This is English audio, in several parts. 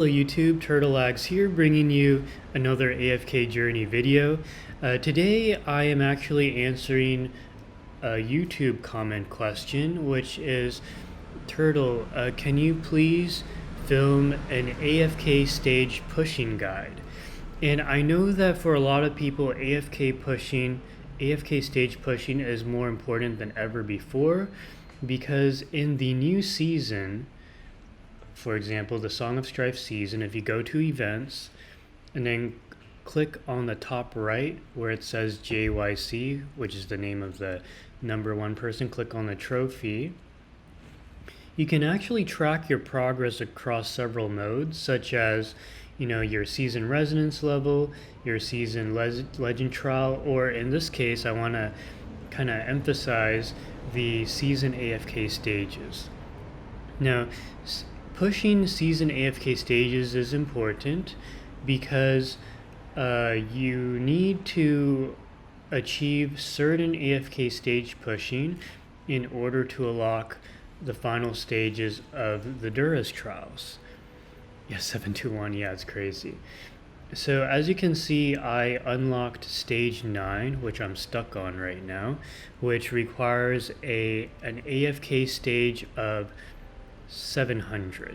Hello YouTube, Turtleax here, bringing you another AFK journey video. Today I am actually answering a YouTube comment question, which is, Turtle, can you please film an AFK stage pushing guide? And I know that for a lot of people, AFK stage pushing is more important than ever before, because in the new season, for example, the Song of Strife season, if you go to events and then click on the top right where it says JYC, which is the name of the #1 person, click on the trophy. You can actually track your progress across several modes, such as your season resonance level, your season legend trial, or in this case, I want to kind of emphasize the season AFK stages. Now, pushing season AFK stages is important because you need to achieve certain AFK stage pushing in order to unlock the final stages of the Duras trials. Yeah, 721, yeah, it's crazy. So as you can see, I unlocked stage 9, which I'm stuck on right now, which requires an AFK stage of 700,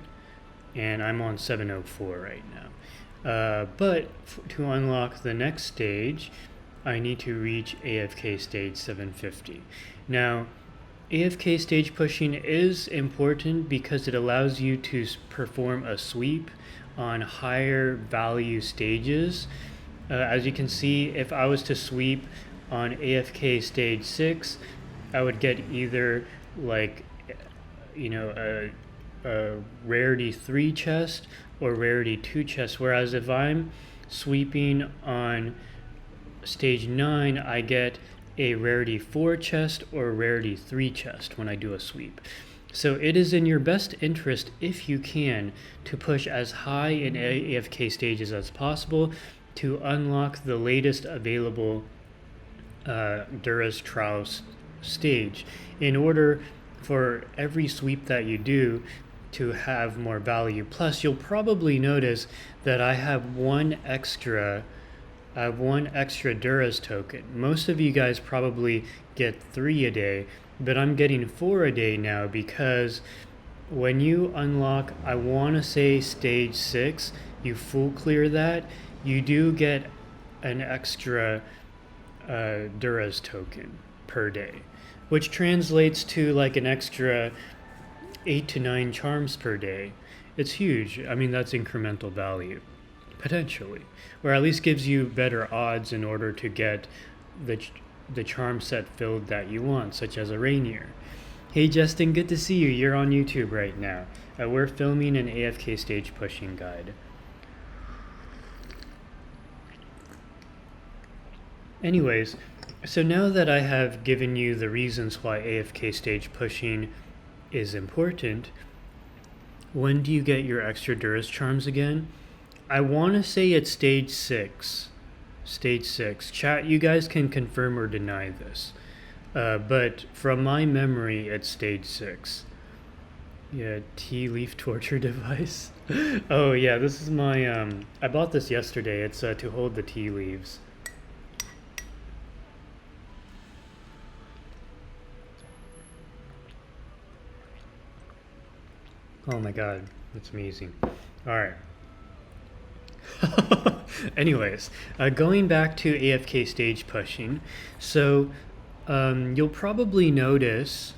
and I'm on 704 right now. But to unlock the next stage, I need to reach AFK stage 750. Now, AFK stage pushing is important because it allows you to perform a sweep on higher value stages. As you can see, if I was to sweep on AFK stage 6, I would get either like a rarity 3 chest or rarity 2 chest, whereas if I'm sweeping on stage 9, I get a rarity 4 chest or rarity 3 chest when I do a sweep. So it is in your best interest, if you can, to push as high in AFK stages as possible to unlock the latest available Duras Trials stage, in order for every sweep that you do to have more value. Plus, you'll probably notice that I have one extra Duras token. Most of you guys probably get 3 a day, but I'm getting 4 a day now because when you unlock, I want to say stage 6, you full clear that, you do get an extra Duras token per day, which translates to like an extra 8 to 9 charms per day. It's huge. I mean, that's incremental value, potentially, or at least gives you better odds in order to get the charm set filled that you want, such as a Rainier. Hey Justin, good to see you. You're on YouTube right now. We're filming an AFK stage pushing guide. Anyways, so now that I have given you the reasons why AFK stage pushing is important, when do you get your extra Duras charms again? I want to say it's stage 6. Stage 6. Chat, you guys can confirm or deny this. But from my memory, it's stage 6. Yeah, tea leaf torture device. Oh yeah, this is my, I bought this yesterday. It's to hold the tea leaves. Oh my god, that's amazing. Alright. Anyways, going back to AFK stage pushing, so you'll probably notice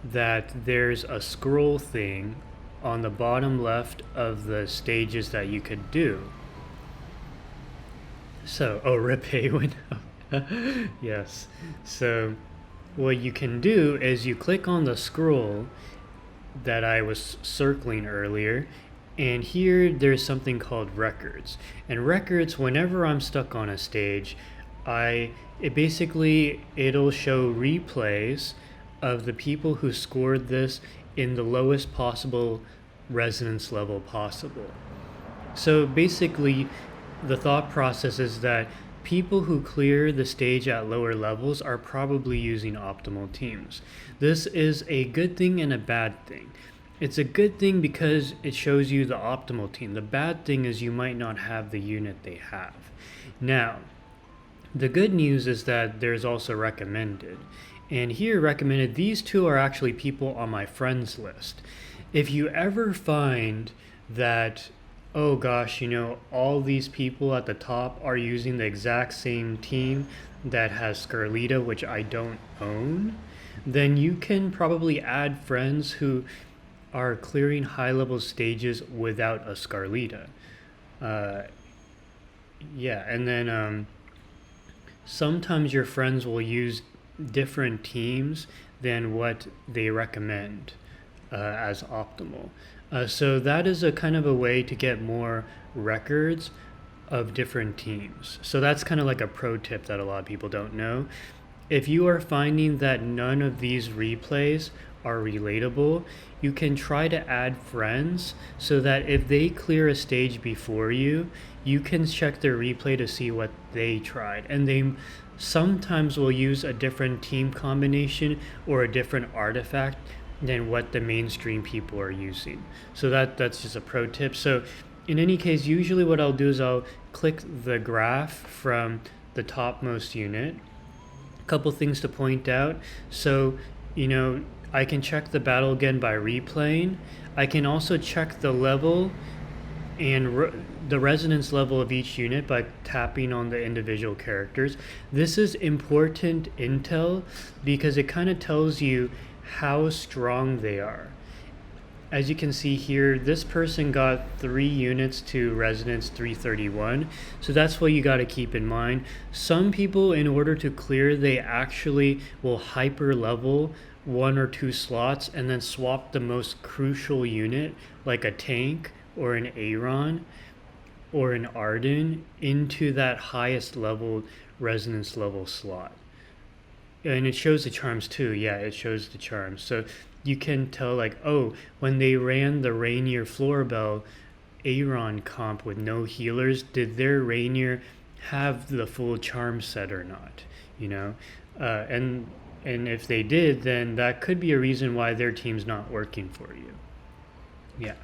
that there's a scroll thing on the bottom left of the stages that you could do. So, oh, rip Haywin. Yes. So, what you can do is you click on the scroll that I was circling earlier, and here there's something called records. And records, whenever I'm stuck on a stage, it'll show replays of the people who scored this in the lowest possible resonance level possible. So basically, the thought process is that people who clear the stage at lower levels are probably using optimal teams. This is a good thing and a bad thing. It's a good thing because it shows you the optimal team. The bad thing is you might not have the unit they have. Now, the good news is that there's also recommended. And here recommended, these two are actually people on my friends list. If you ever find that, oh gosh, all these people at the top are using the exact same team that has Scarlita, which I don't own, then you can probably add friends who are clearing high level stages without a Scarlita. Uh, yeah, and then sometimes your friends will use different teams than what they recommend as optimal. So that is a kind of a way to get more records of different teams. So that's kind of like a pro tip that a lot of people don't know. If you are finding that none of these replays are relatable, you can try to add friends so that if they clear a stage before you, you can check their replay to see what they tried. And they sometimes will use a different team combination or a different artifact than what the mainstream people are using. So that's just a pro tip. So in any case, usually what I'll do is I'll click the graph from the topmost unit. A couple things to point out. So, I can check the battle again by replaying. I can also check the level and the resonance level of each unit by tapping on the individual characters. This is important intel because it kind of tells you how strong they are. As you can see here, this person got 3 units to resonance 331, so that's what you got to keep in mind. Some people, in order to clear, they actually will hyper level 1 or 2 slots and then swap the most crucial unit, like a tank or an Aaron or an Arden, into that highest level resonance level slot. And it shows the charms too. Yeah, it shows the charms. So you can tell, like, oh, when they ran the Rainier Florbell Aaron comp with no healers, did their Rainier have the full charm set or not? And if they did, then that could be a reason why their team's not working for you. Yeah.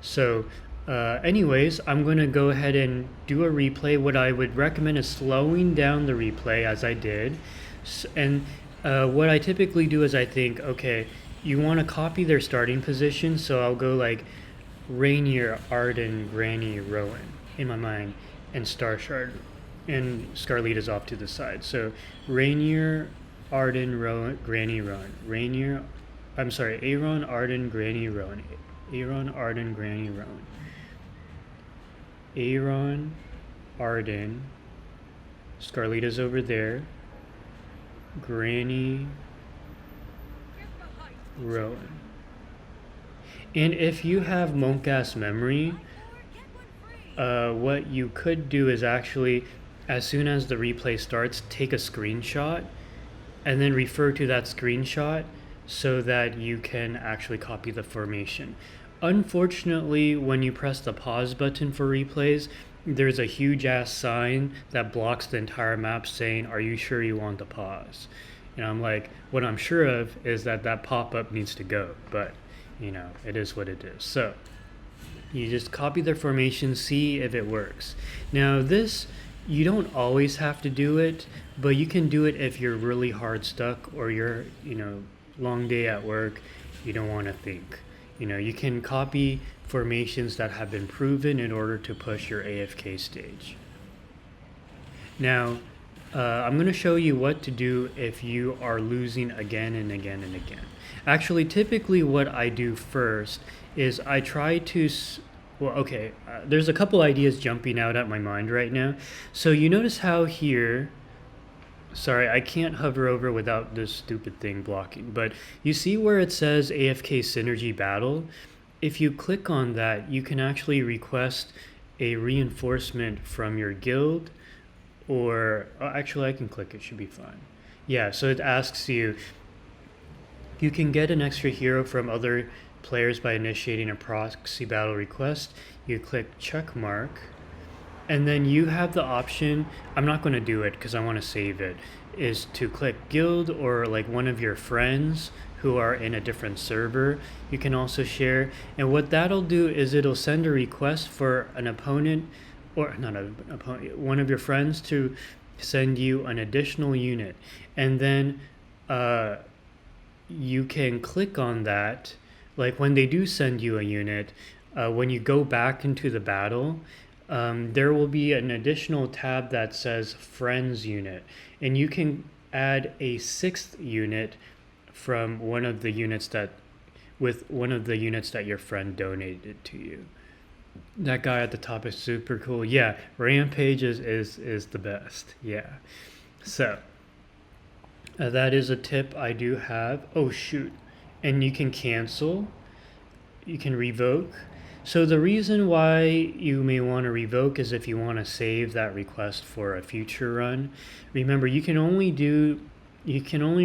So anyways, I'm going to go ahead and do a replay. What I would recommend is slowing down the replay as I did. And what I typically do is I think, okay, you want to copy their starting position. So I'll go like Rainier, Arden, Granny, Rowan in my mind, and Star Shard, and Scarlita's off to the side. So Rainier, Arden, Rowan, Granny, Rowan. Aaron, Arden, Granny, Rowan. Aaron, Arden, Granny, Rowan. Aaron, Arden, Scarlita's over there. Granny, Rowan. And if you have monk-ass memory, what you could do is actually, as soon as the replay starts, take a screenshot and then refer to that screenshot so that you can actually copy the formation. Unfortunately, when you press the pause button for replays, there's a huge ass sign that blocks the entire map saying, "Are you sure you want to pause?" And I'm like, what I'm sure of is that pop-up needs to go, but it is what it is. So you just copy their formation, see if it works. Now this, you don't always have to do it, but you can do it if you're really hard stuck or you're, long day at work, you don't want to think. You can copy formations that have been proven in order to push your AFK stage. Now, I'm going to show you what to do if you are losing again and again and again. Actually, typically what I do first is I try to... there's a couple ideas jumping out at my mind right now. So you notice how here... Sorry, I can't hover over without this stupid thing blocking. But you see where it says AFK Synergy Battle? If you click on that, you can actually request a reinforcement from your guild. Or actually, I can click, it should be fine. Yeah, so it asks you, you can get an extra hero from other players by initiating a proxy battle request. You click check mark, and then you have the option. I'm not going to do it because I want to save it. Is to click guild or like one of your friends who are in a different server. You can also share, and what that'll do is it'll send a request for an opponent, or not an opponent, one of your friends to send you an additional unit, and then you can click on that. Like when they do send you a unit, when you go back into the battle, there will be an additional tab that says friends unit, and you can add a sixth unit from one of the units that with one of the units that your friend donated to you. That guy at the top is super cool. Yeah, Rampage is the best. Yeah. So that is a tip I do have. Oh shoot. And you can cancel. You can revoke. So the reason why you may want to revoke is if you want to save that request for a future run. Remember, you can only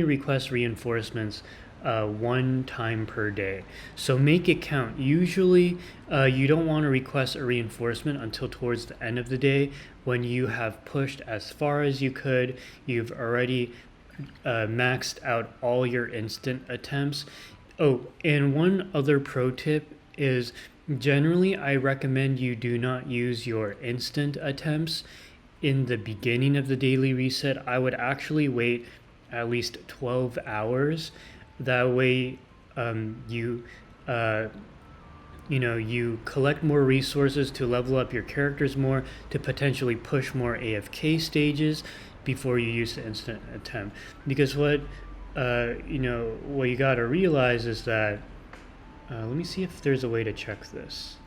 request reinforcements one time per day. So make it count. Usually, you don't want to request a reinforcement until towards the end of the day when you have pushed as far as you could. You've already maxed out all your instant attempts. Oh, and one other pro tip is generally I recommend you do not use your instant attempts in the beginning of the daily reset. I would actually wait at least 12 hours. That way you you collect more resources to level up your characters more, to potentially push more AFK stages before you use the instant attempt. Because what you got to realize is that let me see if there's a way to check this.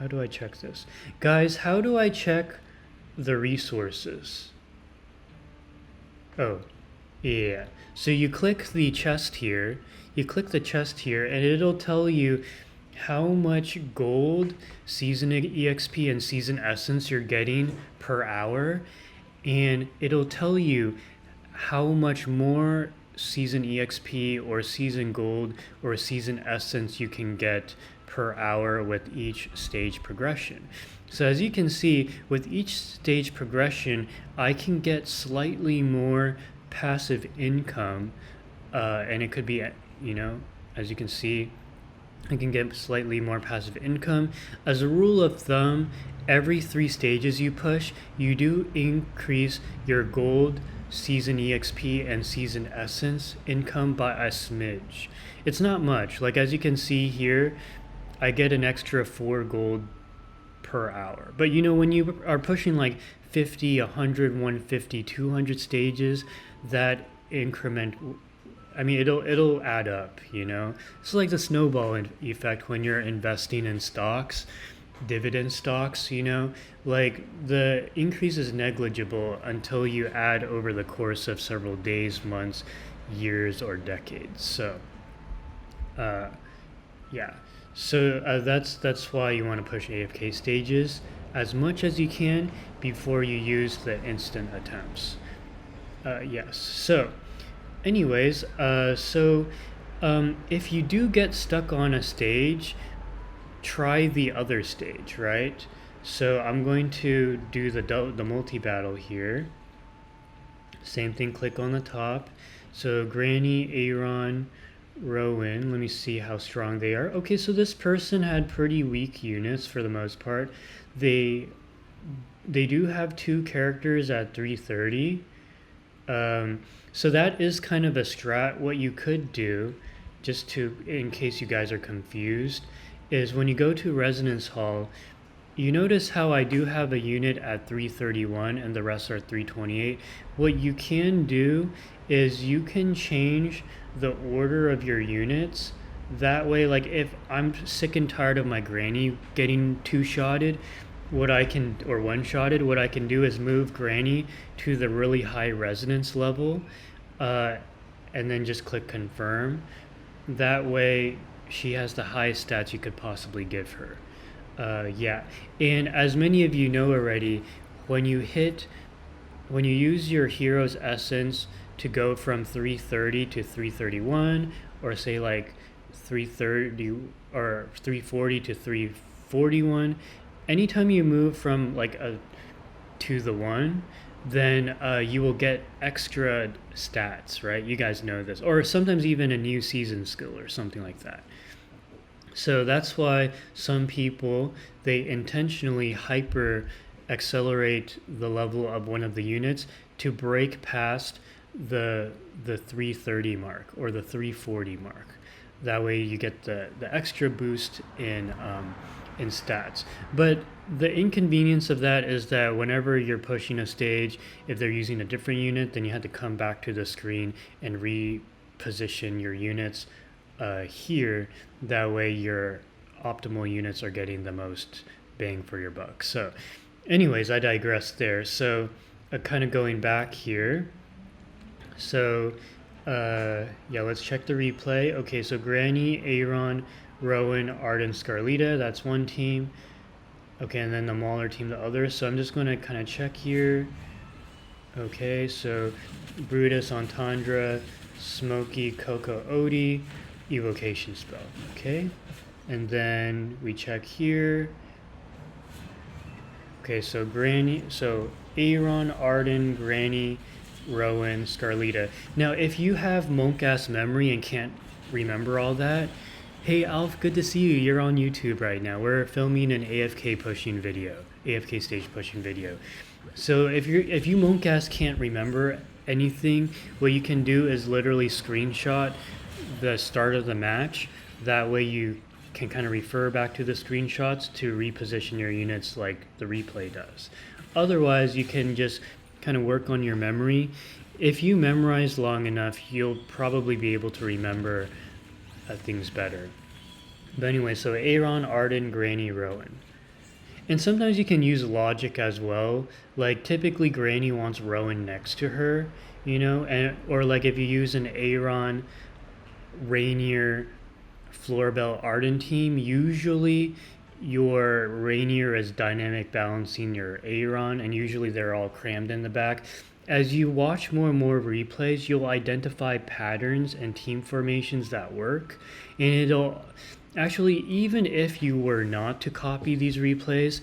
How do I check this? Guys, how do I check the resources? Oh, yeah. So you click the chest here. You click the chest here, and it'll tell you how much gold, season EXP, and season essence you're getting per hour. And it'll tell you how much more season EXP or season gold or season essence you can get per hour with each stage progression. So as you can see, with each stage progression, I can get slightly more passive income, and it could be, as you can see, I can get slightly more passive income. As a rule of thumb, every 3 stages you push, you do increase your gold, season EXP, and season essence income by a smidge. It's not much. Like as you can see here, I get an extra 4 gold per hour. But when you are pushing like 50, 100, 150, 200 stages, that increment, I mean, it'll add up, It's like the snowball effect when you're investing in stocks, dividend stocks, like the increase is negligible until you add over the course of several days, months, years, or decades. So, yeah. So that's why you want to push AFK stages as much as you can before you use the instant attempts. Yes. So, anyways, if you do get stuck on a stage, try the other stage, right? So I'm going to do the multi-battle here. Same thing, click on the top. So Granny, Aaron, Rowan, let me see how strong they are. Okay, so this person had pretty weak units for the most part. They do have 2 characters at 330. So that is kind of a strat. What you could do, just to, in case you guys are confused, is when you go to Resonance Hall, you notice how I do have a unit at 331 and the rest are 328. What you can do is you can change the order of your units. That way, like if I'm sick and tired of my Granny getting 2-shotted, or 1-shotted, what I can do is move Granny to the really high resonance level, and then just click confirm. That way she has the highest stats you could possibly give her. Yeah, and as many of you know already, when you use your hero's essence to go from 330 to 331, or say like 330 or 340 to 341, anytime you move from like a to the 1, then you will get extra stats, right? You guys know this. Or sometimes even a new season skill or something like that. So that's why some people, they intentionally hyper accelerate the level of one of the units to break past the 330 mark or the 340 mark. That way you get the extra boost in stats. But the inconvenience of that is that whenever you're pushing a stage, if they're using a different unit, then you have to come back to the screen and reposition your units here. That way your optimal units are getting the most bang for your buck. So anyways, I digress there. So kind of going back here. So yeah, let's check the replay. Okay, so Granny, Aaron, Rowan, Arden, Scarlita, that's one team. Okay, and then the Mauler team, the other. So I'm just going to kind of check here. Okay, so Brutus, Entendre, Smokey, Coco, Odie, evocation spell. Okay, and then we check here. Okay, so Granny, so Aaron, Arden, Granny, Rowan, Scarlita. Now, if you have monk-ass memory and can't remember all that, hey Alf, good to see you. You're on YouTube right now. We're filming an AFK pushing video, AFK stage pushing video. So if you monk-ass can't remember anything, what you can do is literally screenshot the start of the match. That way you can kind of refer back to the screenshots to reposition your units like the replay does. Otherwise, you can just kind of work on your memory. If you memorize long enough, you'll probably be able to remember things better. But anyway, so Aaron, Arden, Granny, Rowan. And sometimes you can use logic as well. Like typically Granny wants Rowan next to her, you know, and or like if you use an Aaron, Rainier, Florbell, Arden team, usually your Rainier is dynamic balancing your Aaron, and usually they're all crammed in the back. As you watch more and more replays, you'll identify patterns and team formations that work, and it'll actually, even if you were not to copy these replays,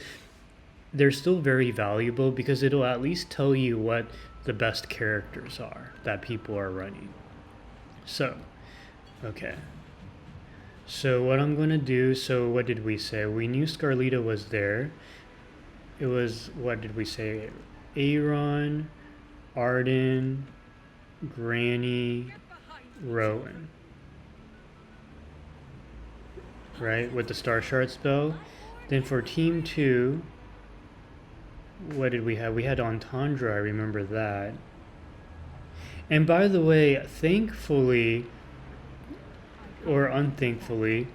they're still very valuable because it'll at least tell you what the best characters are that people are running. So, okay. So what I'm going to do, so what did we say? We knew Scarlita was there. It was, what did we say? Aaron, Arden, Granny, Rowan. Right, with the Star Shard spell. Then for Team 2, what did we have? We had Entendre, I remember that. And by the way, thankfully, or unthankfully,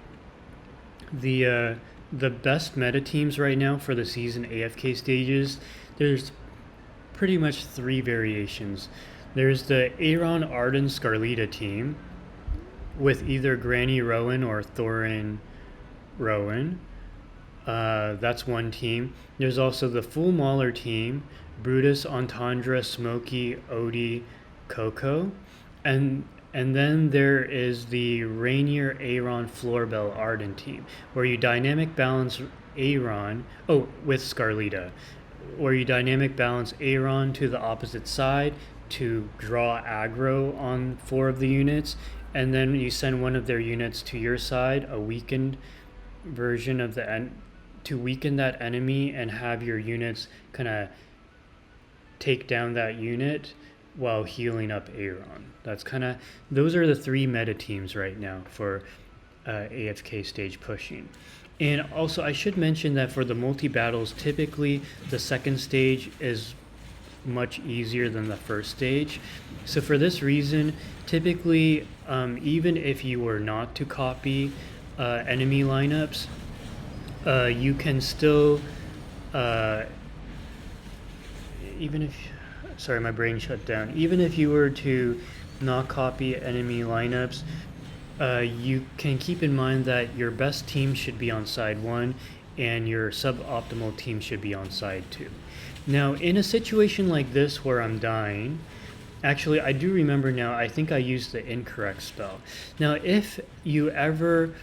the best meta teams right now for the season AFK stages, there's pretty much 3 variations. There's the Aaron, Arden, Scarlita team with either Granny Rowan or Thorin Rowan. That's one team. There's also the full Mauler team, Brutus, Entendre, Smokey, Odie, Coco, and then there is the Rainier, Aaron, Florbell, Arden team, where you dynamic balance Aaron, with Scarlita, where you dynamic balance Aaron to the opposite side to draw aggro on 4 of the units, and then you send one of their units to your side, a weakened version of to weaken that enemy and have your units kind of take down that unit while healing up Aaron. Those are the 3 meta teams right now for AFK stage pushing. And also I should mention that for the multi-battles, typically the second stage is much easier than the first stage. So for this reason, typically even if you were not to copy enemy lineups, you can still sorry, my brain shut down. Even if you were to not copy enemy lineups, you can keep in mind that your best team should be on side 1 and your suboptimal team should be on side 2. Now, in a situation like this where I'm dying, Actually, I do remember now. I think I used the incorrect spell. Now, if you ever,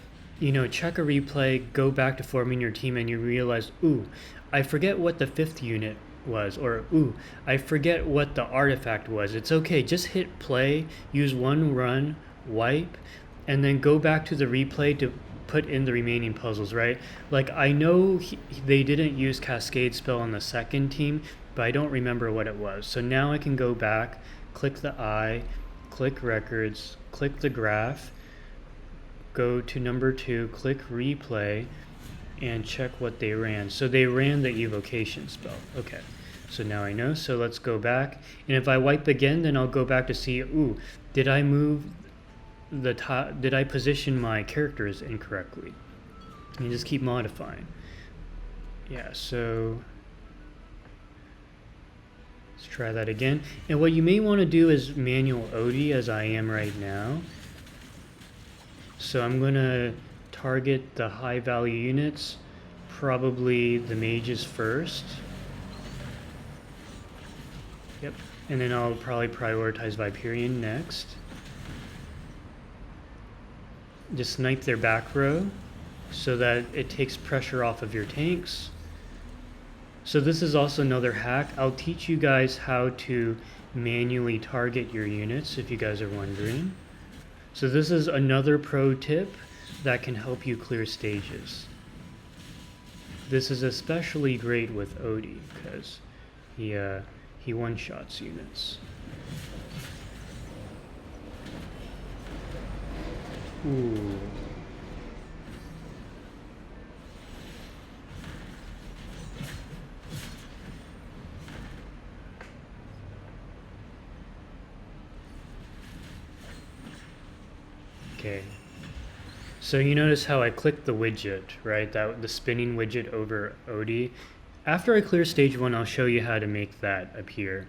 check a replay, go back to forming your team, and you realize, ooh, I forget what the fifth unit was, or ooh, I forget what the artifact was. It's okay. Just hit play, use one run, wipe, and then go back to the replay to put in the remaining puzzles, right? Like, I know they didn't use Cascade spell on the second team, but I don't remember what it was. So now I can go back, click the eye, click records, click the graph, go to number 2, click replay, and check what they ran. So they ran the evocation spell. Okay, so now I know. So let's go back. And if I wipe again, then I'll go back to see, ooh, did I move the top? Did I position my characters incorrectly? And you just keep modifying. Yeah, so let's try that again. And what you may want to do is manual OD, as I am right now. So I'm going to target the high value units, probably the mages first. Yep. And then I'll probably prioritize Viperion next. Just snipe their back row so that it takes pressure off of your tanks. So this is also another hack. I'll teach you guys how to manually target your units if you guys are wondering. So this is another pro tip that can help you clear stages. This is especially great with Odie because he one-shots units. Ooh. Okay. So you notice how I clicked the widget, right? That the spinning widget over Odie. After I clear stage 1, I'll show you how to make that appear.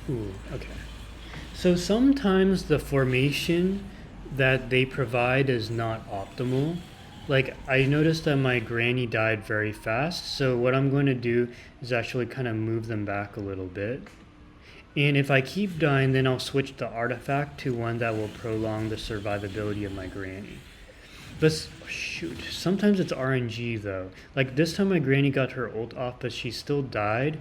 Ooh, okay. So sometimes the formation that they provide is not optimal. Like, I noticed that my granny died very fast, so what I'm going to do is actually kind of move them back a little bit. And if I keep dying, then I'll switch the artifact to one that will prolong the survivability of my granny. But shoot, sometimes it's RNG though. Like this time my granny got her ult off, but she still died.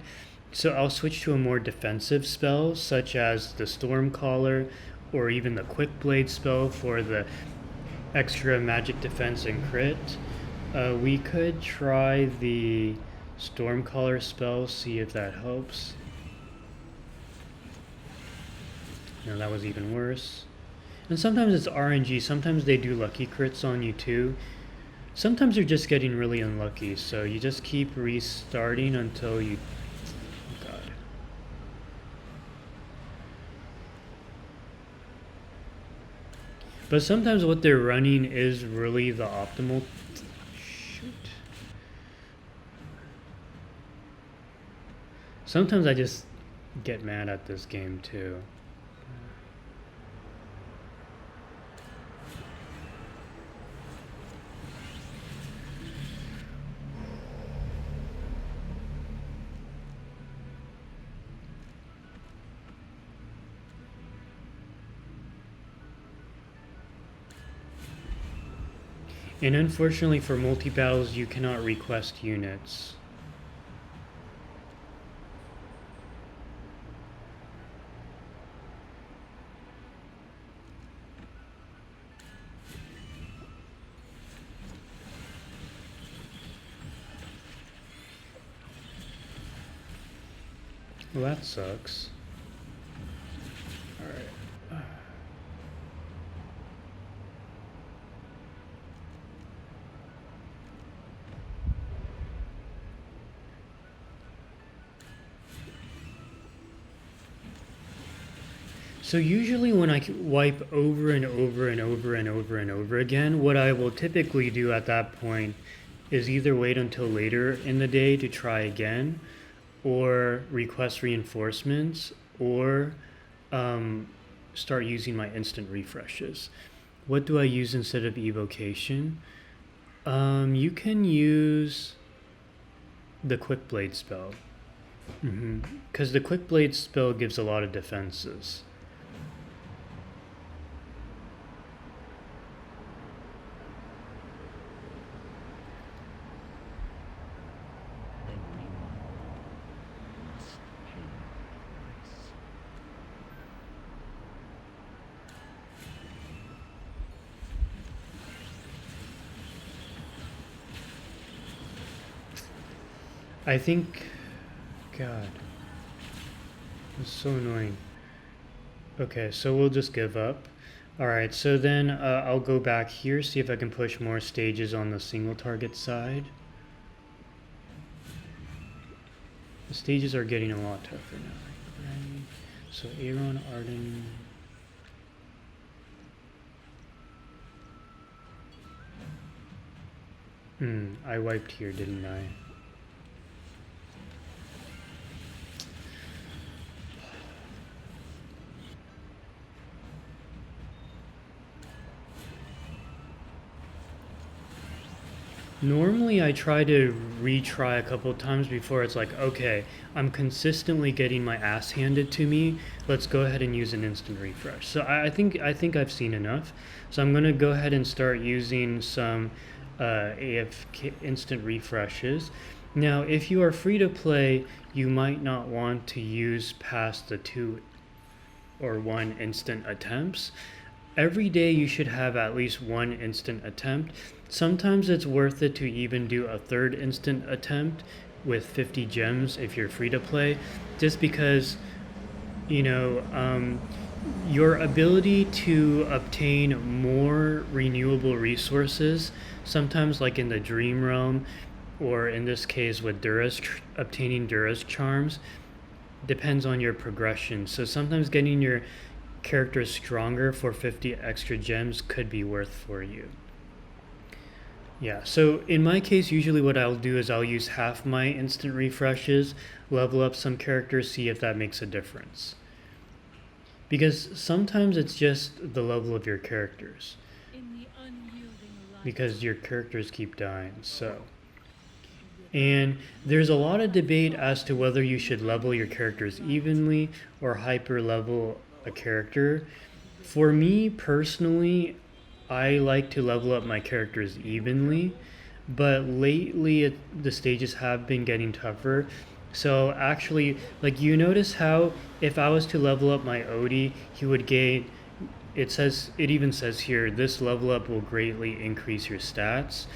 So I'll switch to a more defensive spell, such as the Stormcaller, or even the Quick Blade spell for the extra magic defense and crit. We could try the Stormcaller spell, see if that helps. No, that was even worse. And sometimes it's RNG, sometimes they do lucky crits on you too. Sometimes you're just getting really unlucky, so you just keep restarting until you... Oh god. But sometimes what they're running is really the optimal... Shoot. Sometimes I just get mad at this game too. And unfortunately for multi-battles, you cannot request units. Well, that sucks. Alright. So usually when I wipe over and over and over and over and over again, what I will typically do at that point is either wait until later in the day to try again, or request reinforcements, or start using my instant refreshes. What do I use instead of evocation? You can use... The Quick Blade spell. Because the Quick Blade spell gives a lot of defenses. I think, God, it's so annoying. Okay, so we'll just give up. Alright, so then I'll go back here, see if I can push more stages on the single target side. The stages are getting a lot tougher now. Right? So Aaron, Arden... I wiped here, didn't I? Normally I try to retry a couple times before it's like, okay, I'm consistently getting my ass handed to me. Let's go ahead and use an instant refresh. So I think I've seen enough. So I'm gonna go ahead and start using some AFK instant refreshes. Now, if you are free to play, you might not want to use past the 2 or 1 instant attempts. Every day you should have at least 1 instant attempt. Sometimes it's worth it to even do a 3rd instant attempt with 50 gems if you're free to play, just because, you know, your ability to obtain more renewable resources, sometimes like in the Dream Realm, or in this case with obtaining Duras charms, depends on your progression. So sometimes getting your character stronger for 50 extra gems could be worth for you. Yeah, so in my case, usually what I'll do is I'll use half my instant refreshes, level up some characters, see if that makes a difference. Because sometimes it's just the level of your characters. Because your characters keep dying, so. And there's a lot of debate as to whether you should level your characters evenly or hyper level a character. For me personally, I like to level up my characters evenly, but lately the stages have been getting tougher. So actually, like, you notice how if I was to level up my Odie, he would gain, it even says here, this level up will greatly increase your stats.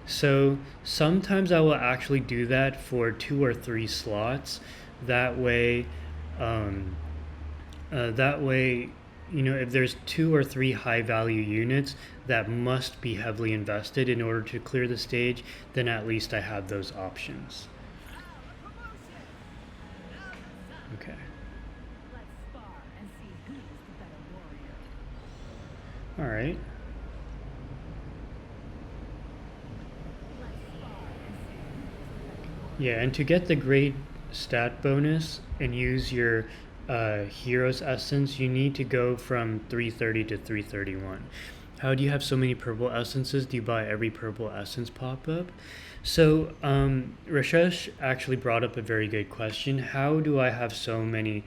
So sometimes I will actually do that for 2 or 3 slots. That way, you know, if there's 2 or 3 high value units that must be heavily invested in order to clear the stage, then at least I have those options. Okay. All right. Yeah, and to get the great stat bonus and use your hero's essence, you need to go from 330 to 331. How do you have so many purple essences? Do you buy every purple essence pop-up? So Rashesh actually brought up a very good question. How do I have so many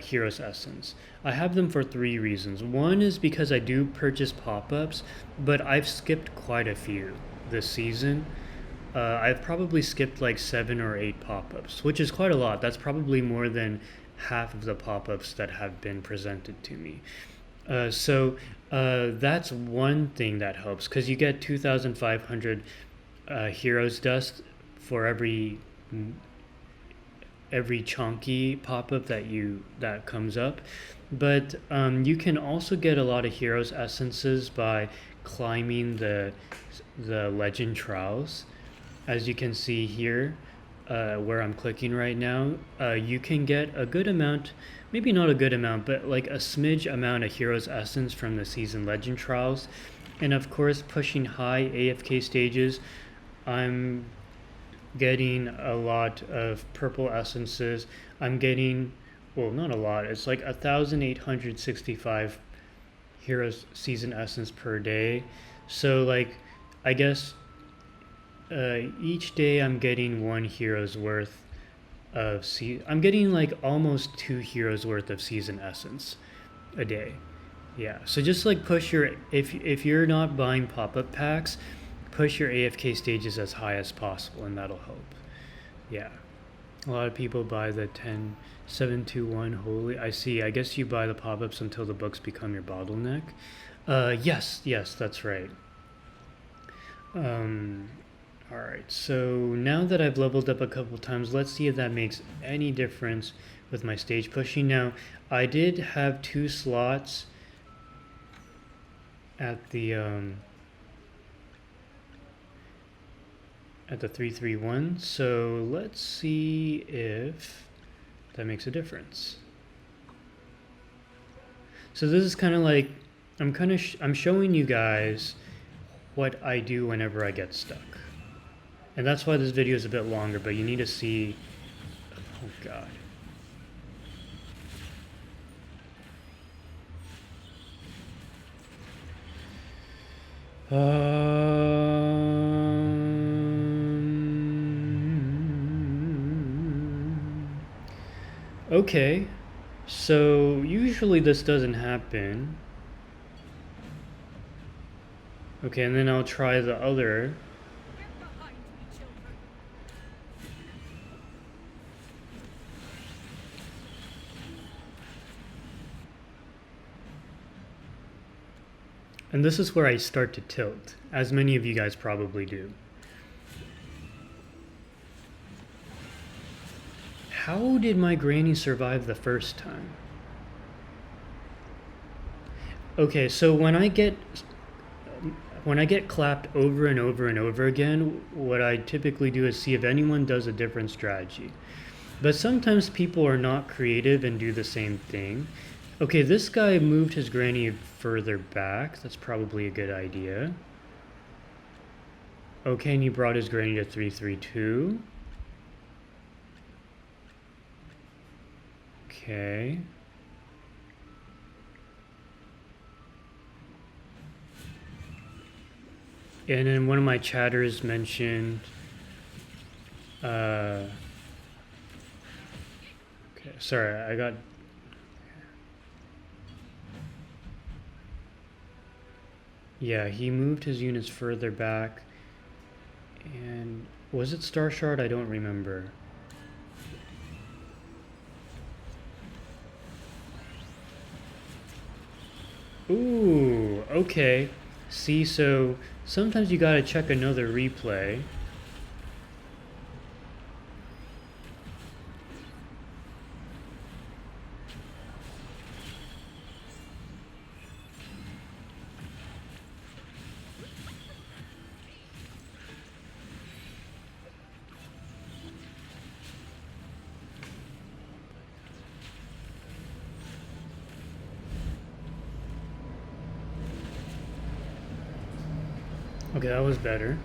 hero's essence? I have them for 3 reasons. One is because I do purchase pop-ups, but I've skipped quite a few this season. I've probably skipped like 7 or 8 pop-ups, which is quite a lot. That's probably more than half of the pop-ups that have been presented to me. So that's one thing that helps, because you get 2,500 heroes dust for every chunky pop-up that comes up. But you can also get a lot of heroes essences by climbing the legend trials. As you can see here, where I'm clicking right now, you can get a good amount, maybe not a good amount, but like a smidge amount of heroes essence from the season legend trials. And of course, pushing high AFK stages, I'm getting a lot of purple essences. I'm getting, well, not a lot, it's like 1,865 heroes season essence per day. So like, I guess each day I'm getting one hero's worth of I'm getting like almost 2 heroes worth of season essence a day. Yeah, so just like push your, if you're not buying pop-up packs, push your AFK stages as high as possible, and that'll help. Yeah, a lot of people buy the 10-7-2-1 holy. I see. I guess you buy the pop-ups until the books become your bottleneck. Yes, that's right. Alright, so now that I've leveled up a couple times, let's see if that makes any difference with my stage pushing. Now, I did have 2 slots at the 331, so let's see if that makes a difference. So this is kind of like, I'm showing you guys what I do whenever I get stuck. And that's why this video is a bit longer, but you need to see, oh god. Okay, so usually this doesn't happen. Okay, and then I'll try the other. And this is where I start to tilt, as many of you guys probably do. How did my granny survive the first time? Okay, so when I get clapped over and over and over again, what I typically do is see if anyone does a different strategy. But sometimes people are not creative and do the same thing. Okay, this guy moved his granny further back. That's probably a good idea. Okay, and he brought his granny to 332. Okay. And then one of my chatters mentioned, okay, sorry, I got, yeah, he moved his units further back, and was it Star Shard? I don't remember. Ooh, okay. See, so sometimes you gotta check another replay. Okay, that was better.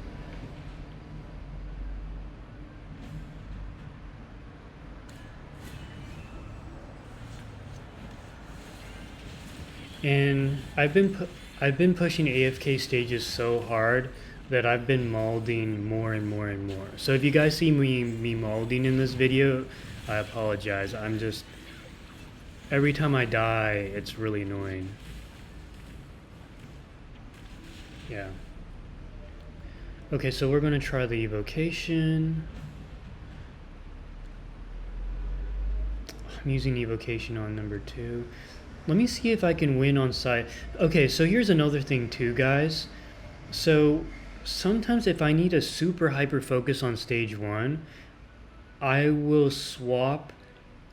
And I've been pushing AFK stages so hard that I've been molding more and more and more. So if you guys see me molding in this video, I apologize. I'm just, every time I die, it's really annoying. Yeah. Okay, so we're going to try the evocation. I'm using evocation on number 2. Let me see if I can win on side. Okay, so here's another thing too, guys. So sometimes if I need a super hyper focus on stage 1, I will swap.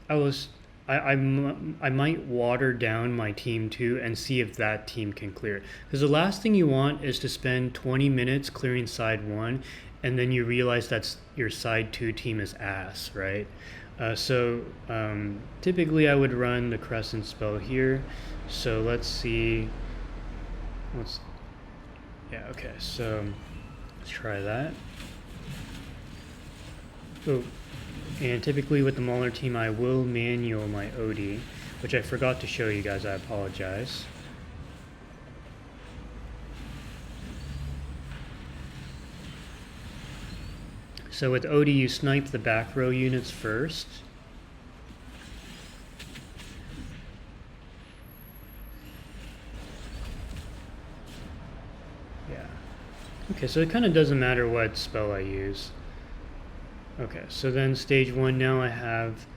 I might water down my team 2 and see if that team can clear it. Because the last thing you want is to spend 20 minutes clearing side 1, and then you realize that's your side 2 team is ass, right? Typically I would run the Crescent spell here. So let's see. Yeah, okay, so let's try that. Oh, and typically with the Mauler team I will manual my OD, which I forgot to show you guys, I apologize. So with Odie, you snipe the back row units first. Yeah. Okay, so it kind of doesn't matter what spell I use. Okay, so then stage 1 now I have...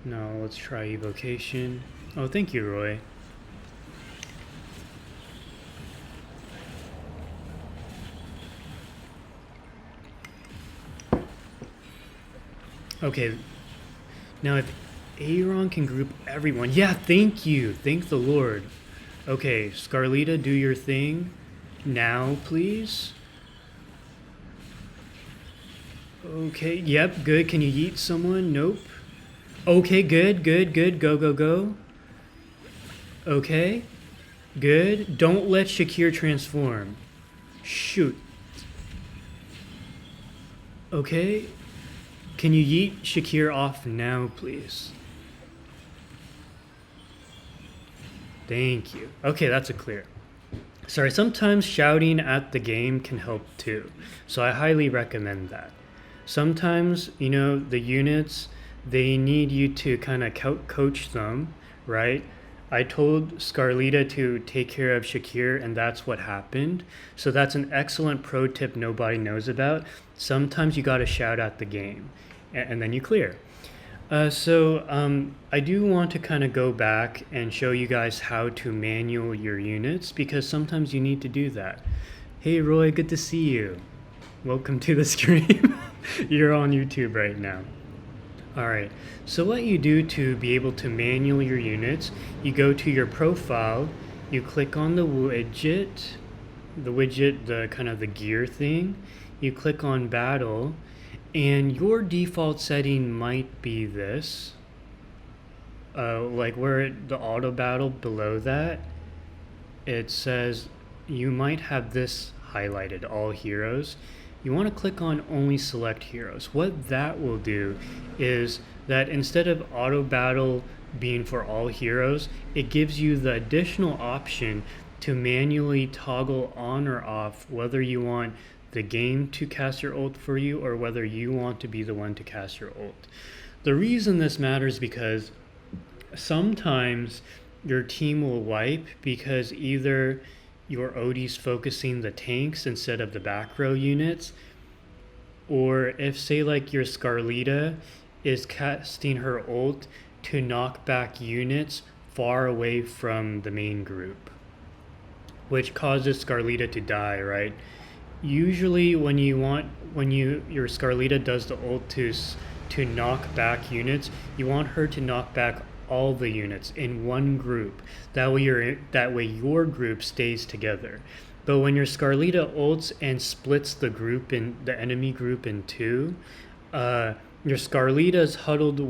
No, let's try evocation. Oh, thank you, Roy. Okay, now if Aaron can group everyone... Yeah, thank you! Thank the Lord. Okay, Scarlita, do your thing. Now, please. Okay, yep, good. Can you yeet someone? Nope. Okay, good, good, good. Go, go, go. Okay, good. Don't let Shakir transform. Shoot. Okay. Can you yeet Shakir off now, please? Thank you. Okay, that's a clear. Sorry, sometimes shouting at the game can help too. So I highly recommend that. Sometimes, you know, the units, they need you to kind of coach them, right? I told Scarlita to take care of Shakir, and that's what happened. So that's an excellent pro tip nobody knows about. Sometimes you got to shout at the game, and then you clear. I do want to kind of go back and show you guys how to manual your units, because sometimes you need to do that. Hey Roy, good to see you. Welcome to the stream. You're on YouTube right now. Alright, so what you do to be able to manual your units, you go to your profile, you click on the widget, the kind of the gear thing, you click on battle, and your default setting might be this, like where the auto battle below that, it says you might have this highlighted, all heroes. You want to click on only select heroes. What that will do is that instead of auto battle being for all heroes, it gives you the additional option to manually toggle on or off whether you want the game to cast your ult for you or whether you want to be the one to cast your ult. The reason this matters because sometimes your team will wipe because either your Odie's focusing the tanks instead of the back row units, or if say like your Scarlita is casting her ult to knock back units far away from the main group, which causes Scarlita to die, right? Usually when your Scarlita does the ult to knock back units, you want her to knock back all the units in one group. That way your group stays together. But when your Scarlita ults and splits the enemy group in two, your Scarlita's huddled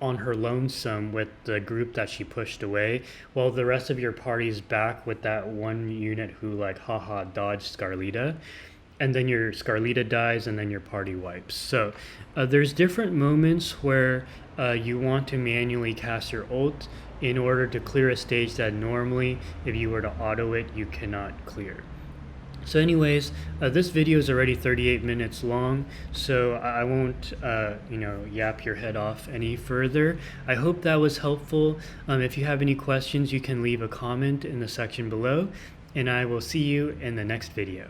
on her lonesome with the group that she pushed away, while the rest of your party's back with that one unit who like haha dodged Scarlita. And then your Scarlita dies and then your party wipes. So there's different moments where you want to manually cast your ult in order to clear a stage that normally, if you were to auto it, you cannot clear. So anyways, this video is already 38 minutes long, so I won't yap your head off any further. I hope that was helpful. If you have any questions, you can leave a comment in the section below, and I will see you in the next video.